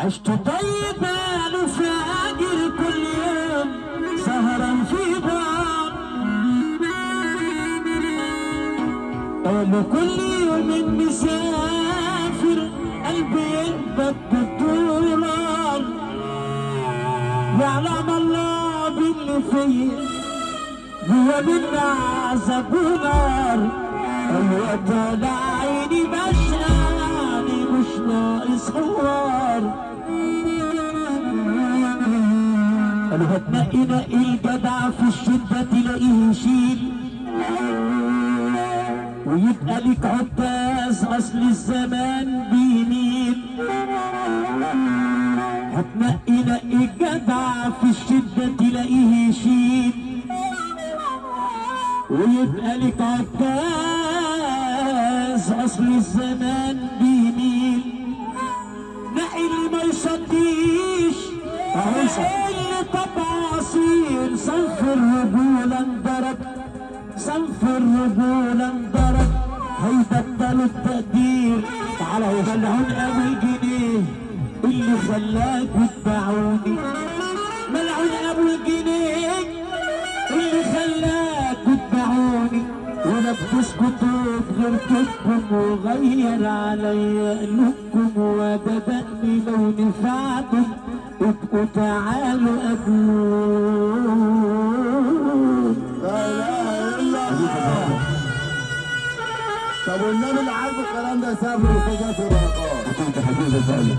عشت طيب انا فاجر كل يوم سهران في بار، قالوا كل يوم مسافر قلبي ينبت بالدولار، يعلم الله باللي فيا جوا مني عذاب ونار. ايوه طالع عيني مشقاني مش ناقص حوار، قالوا هتنقي نقي الجدع في الشدة تلاقيه يشيل، ويبقى ليك عكاز اصل الزمان بيميل. هتنقي نقي الجدع في الشدة تلاقيه يشيل، ويبقى لك عكاز اصل الزمان بيميل. نقي اللي ما يصديش، اللي طبعه اصيل. صنف الرجولة انضرب، صنف الرجولة انضرب، هيبطلوا التقدير. تعالى يا ملعون ابو الجنيه اللي خلاكوا تباعوني، ملعون ابو الجنيه اللي خلاكوا تباعوني. وانا بتسكتوا بغير كتبكم وغير عليا قلوبكم، وبدأني لو نفعتم ابقوا تعالوا قبلون. لا اله الا الله. طب والنبي اللي عارف الكلام ده سافر وسجات ورقات. انت حبيبي فعلا.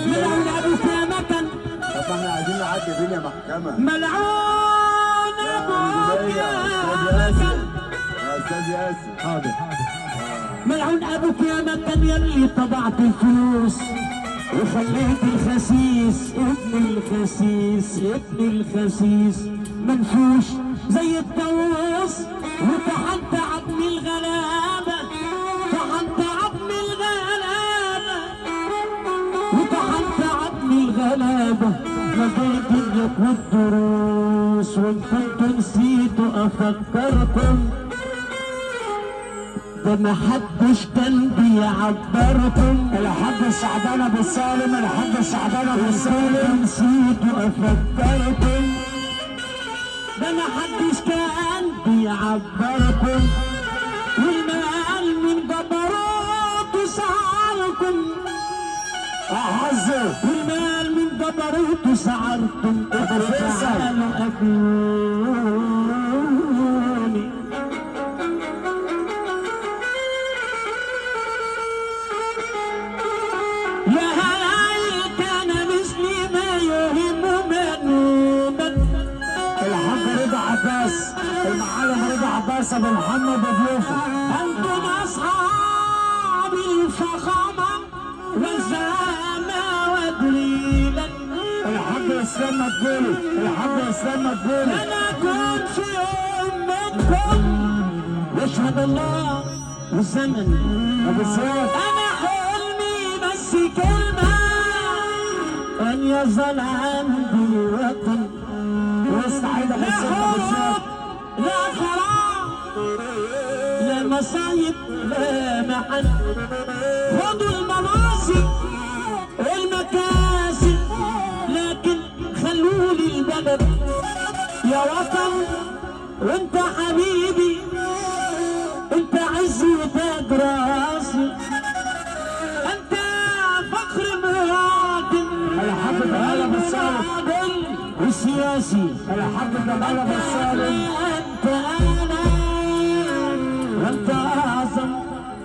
ملعون ابوك يا مكن. طب احنا عايزين نعدي الدنيا محكمة. ملعون ابوك يا مكن. يا استاذ ياسر. حاضر. ملعون ابوك يا مكن يلي طبعت الفلوس وخليت الخسيس ابن الخسيس ابن الخسيس منفوش زي الطاووس، وطحنت عظم الغلابة، طحنت عظم الغلابة، وطحنت عظم الغلابة. لقيت لك والدروس وان كنت نسيتوا افكركم، ده ما حدش كان بيعبركم. الحاج سعدان ابو سالم، الحاج سعدان ابو سالم نسيتوا افكركم، ده ما حدش كان بيعبركم. والمال من جبروت سعركم اعزوا، والمال من جبروت سعركم. تعالوا قبلوني. يا هل كان مثلي ما يهم منوبا. الحاج رضا عباس، المعلم رضا عباس ابو محمد ضيوفه. انتم اصحاب الفخامه والزعامه ودليلا. الحاج اسلام مدبولي، الحاج اسلام مدبولي. انا كنت في امتكم يشهد الله والزمن ابو سعود. انا حلمي بس كلمه ان يظل عندي وطن ويستعيد حسين ابو سعود. لا خلاص، لا مصايب، لا محن. خدوا المناصب والمكاسب لكن خلولي البلد يا وطن. وانت حبيبي، انت عز وتاج راسي، انت فخر مواطن. الحاج جمال ابو سالم والسياسي، الحاج جمال ابو سالم. انت انا وانت اعظم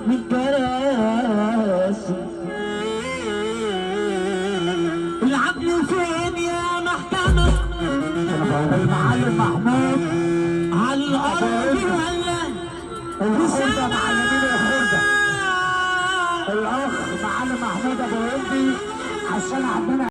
من كراسي. العدل فين يا محكمة؟ المعلم محمود على الارض ولا الخردة معلمين الخردة. الاخ معلم محمود ابو هندي عشان عندنا